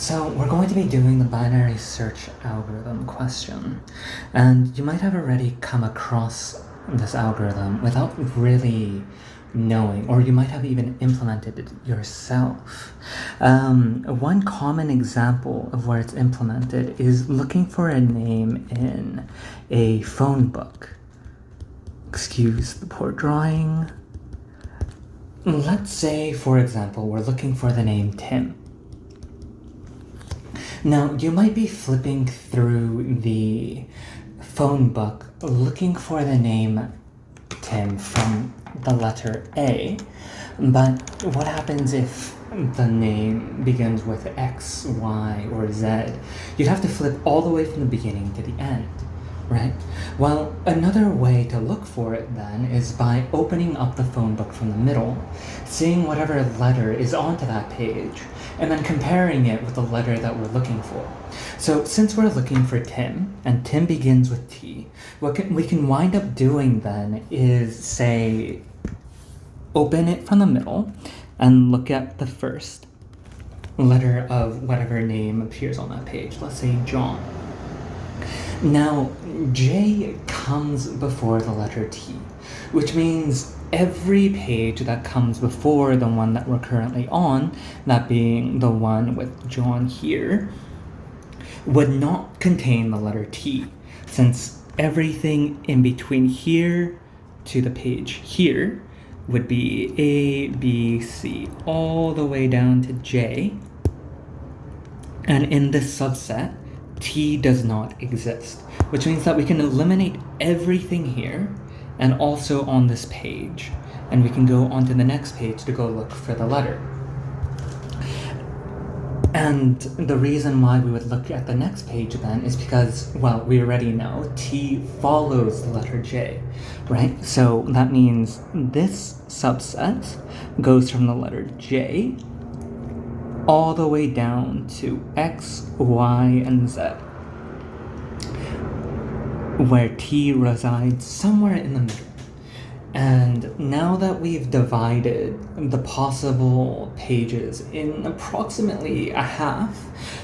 So we're going to be doing the binary search algorithm question, and you might have already come across this algorithm without really knowing, or you might have even implemented it yourself. One common example of where it's implemented is looking for a name in a phone book. Excuse the poor drawing. Let's say, for example, we're looking for the name Tim. Now, you might be flipping through the phone book looking for the name Tim from the letter A, but what happens if the name begins with X, Y, or Z? You'd have to flip all the way from the beginning to the end, right? Well, another way to look for it then is by opening up the phone book from the middle, seeing whatever letter is onto that page, and then comparing it with the letter that we're looking for. So since we're looking for Tim, and Tim begins with T, what we can wind up doing then is, say, open it from the middle and look at the first letter of whatever name appears on that page. Let's say John. Now, J comes before the letter T, which means every page that comes before the one that we're currently on, that being the one with John here, would not contain the letter T, since everything in between here to the page here would be A, B, C, all the way down to J. And in this subset, T does not exist, which means that we can eliminate everything here and also on this page, and we can go on to the next page to go look for the letter. And the reason why we would look at the next page then is because, well, we already know T follows the letter J, right? So that means this subset goes from the letter J all the way down to X, Y, and Z, where T resides somewhere in the middle. And now that we've divided the possible pages in approximately a half,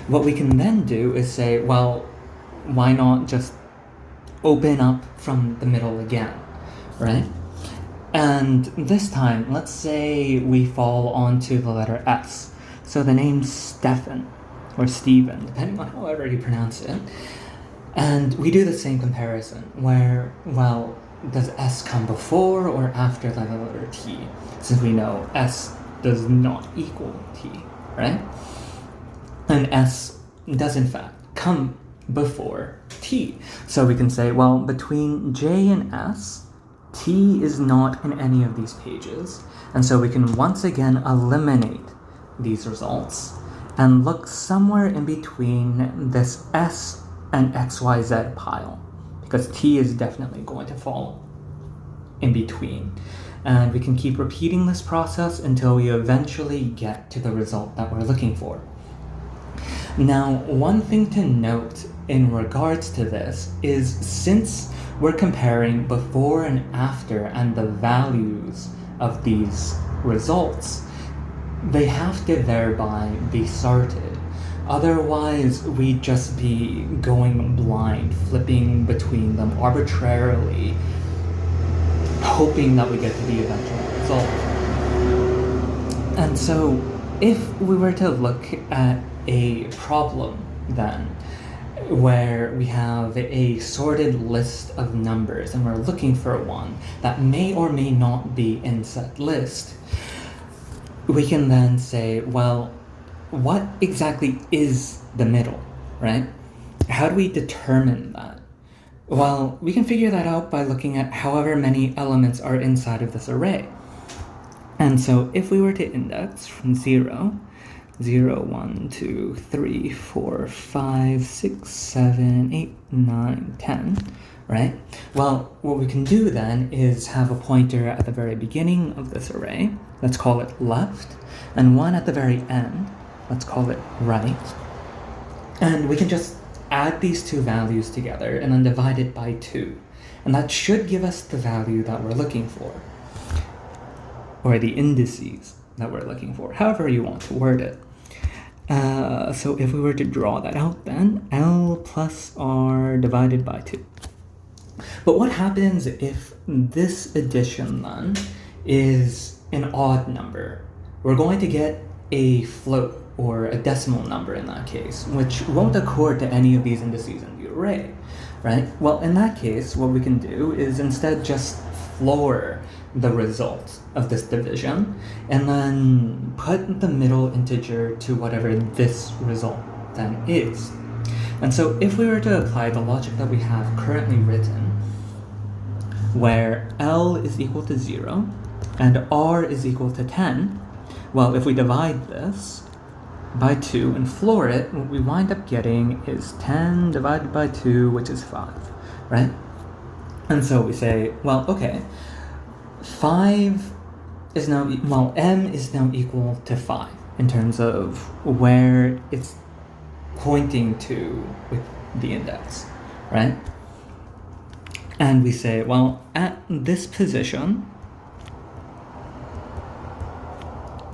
what we can then do is say, well, why not just open up from the middle again, right? And this time, let's say we fall onto the letter S. So the name Stefan, or Stephen, depending on however you pronounce it. And we do the same comparison, where, well, does S come before or after the letter T? Since we know S does not equal T, right? And S does in fact come before T. So we can say, well, between J and S, T is not in any of these pages. And so we can once again eliminate these results and look somewhere in between this S and XYZ pile, because T is definitely going to fall in between. And we can keep repeating this process until we eventually get to the result that we're looking for. Now, one thing to note in regards to this is, since we're comparing before and after and the values of these results, they have to thereby be sorted. Otherwise, we'd just be going blind, flipping between them arbitrarily, hoping that we get to the eventual result. And so, if we were to look at a problem then, where we have a sorted list of numbers and we're looking for one that may or may not be in said list, we can then say, well, what exactly is the middle, right? How do we determine that? Well, we can figure that out by looking at however many elements are inside of this array. And so if we were to index from 0, 1, 2, 3, 4, 5, 6, 7, 8, 9, 10, right? Well, what we can do then is have a pointer at the very beginning of this array, let's call it left, and one at the very end, let's call it right. And we can just add these two values together and then divide it by 2. And that should give us the value that we're looking for, or the indices that we're looking for, however you want to word it. So if we were to draw that out then, L plus R divided by 2. But what happens if this addition then is an odd number? We're going to get a float or a decimal number in that case, which won't accord to any of these indices in the array, right? Well, in that case, what we can do is instead just floor the result of this division and then put the middle integer to whatever this result then is. And so if we were to apply the logic that we have currently written, where L is equal to 0 and R is equal to 10, well, if we divide this by 2 and floor it, what we wind up getting is 10 divided by 2, which is 5, right? And so we say, well, okay, 5 is now, well, M is now equal to 5 in terms of where it's pointing to with the index, right? And we say, well, at this position,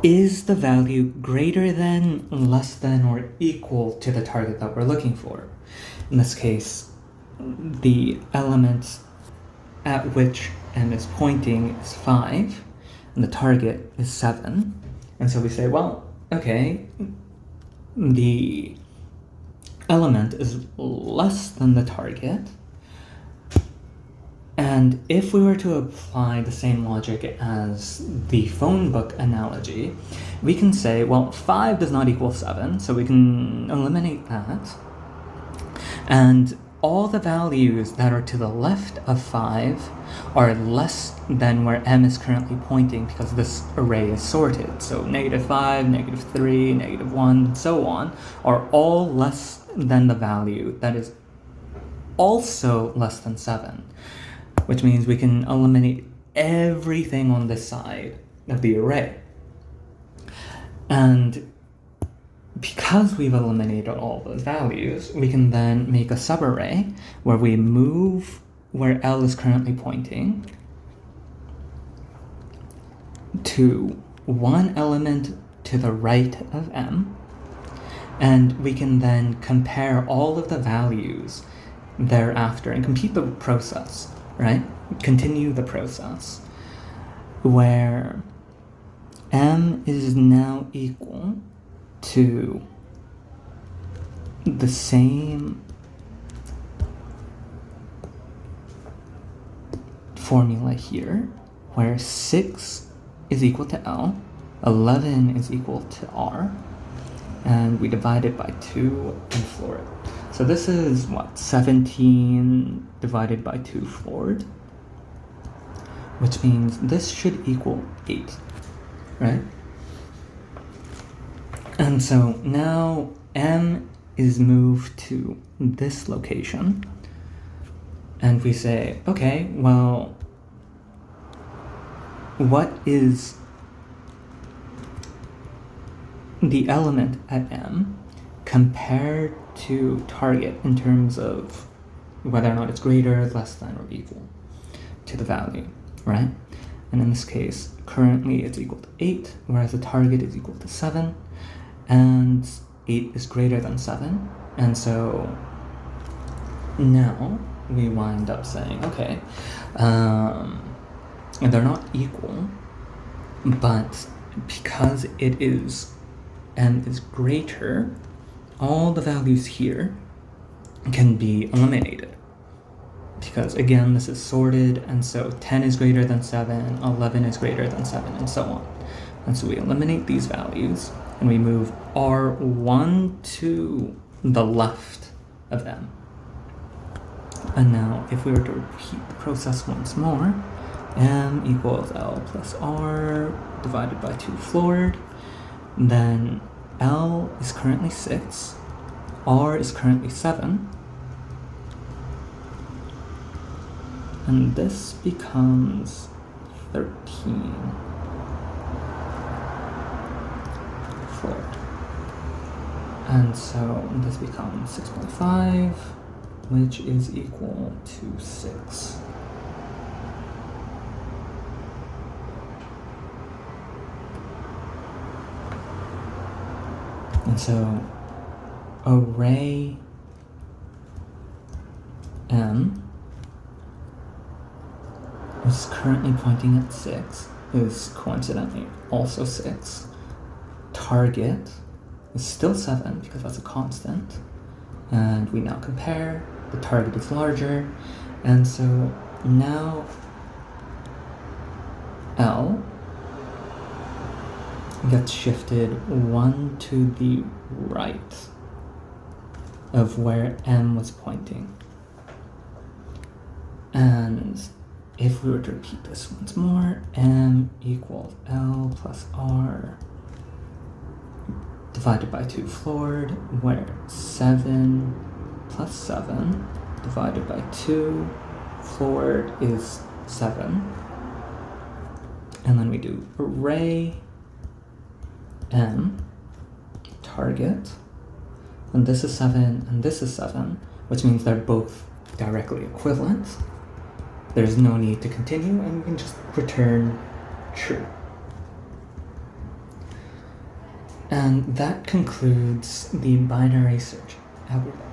is the value greater than, less than, or equal to the target that we're looking for? In this case, the element at which M is pointing is 5, and the target is 7. And so we say, well, okay, the element is less than the target, and if we were to apply the same logic as the phone book analogy, we can say, well, 5 does not equal 7, so we can eliminate that. And all the values that are to the left of 5 are less than where M is currently pointing because this array is sorted. So -5, -3, -1, and so on are all less than the value that is also less than 7. Which means we can eliminate everything on this side of the array. And because we've eliminated all those values, we can then make a subarray where we move where L is currently pointing to one element to the right of M, and we can then compare all of the values thereafter and complete the process. Right? Continue the process where M is now equal to the same formula here, where 6 is equal to L, 11 is equal to R, and we divide it by 2 and floor it. So this is what, 17 divided by 2 floored, which means this should equal 8, right? And so now M is moved to this location, and we say, okay, well, what is the element at M compared to target in terms of whether or not it's greater, less than, or equal to the value, right? And in this case, currently it's equal to 8, whereas the target is equal to 7, and 8 is greater than 7. And so now we wind up saying, okay, and they're not equal, but because it is M is greater, all the values here can be eliminated. Because again, this is sorted, and so 10 is greater than 7, 11 is greater than 7, and so on. And so we eliminate these values, and we move R1 to the left of M. And now, if we were to repeat the process once more, M equals L plus R divided by 2 floored, then L is currently 6, R is currently 7, and this becomes 13 floored. And so this becomes 6.5, which is equal to 6. And so array M is currently pointing at 6, is coincidentally also 6. Target is still 7 because that's a constant. And we now compare, the target is larger, and so now L gets shifted 1 to the right of where M was pointing. And if we were to repeat this once more, M equals L plus R divided by 2 floored, where 7 plus 7 divided by 2 floored is 7. And then we do array M target, and this is 7 and this is 7, which means they're both directly equivalent. There's no need to continue, and we can just return true. And that concludes the binary search algorithm.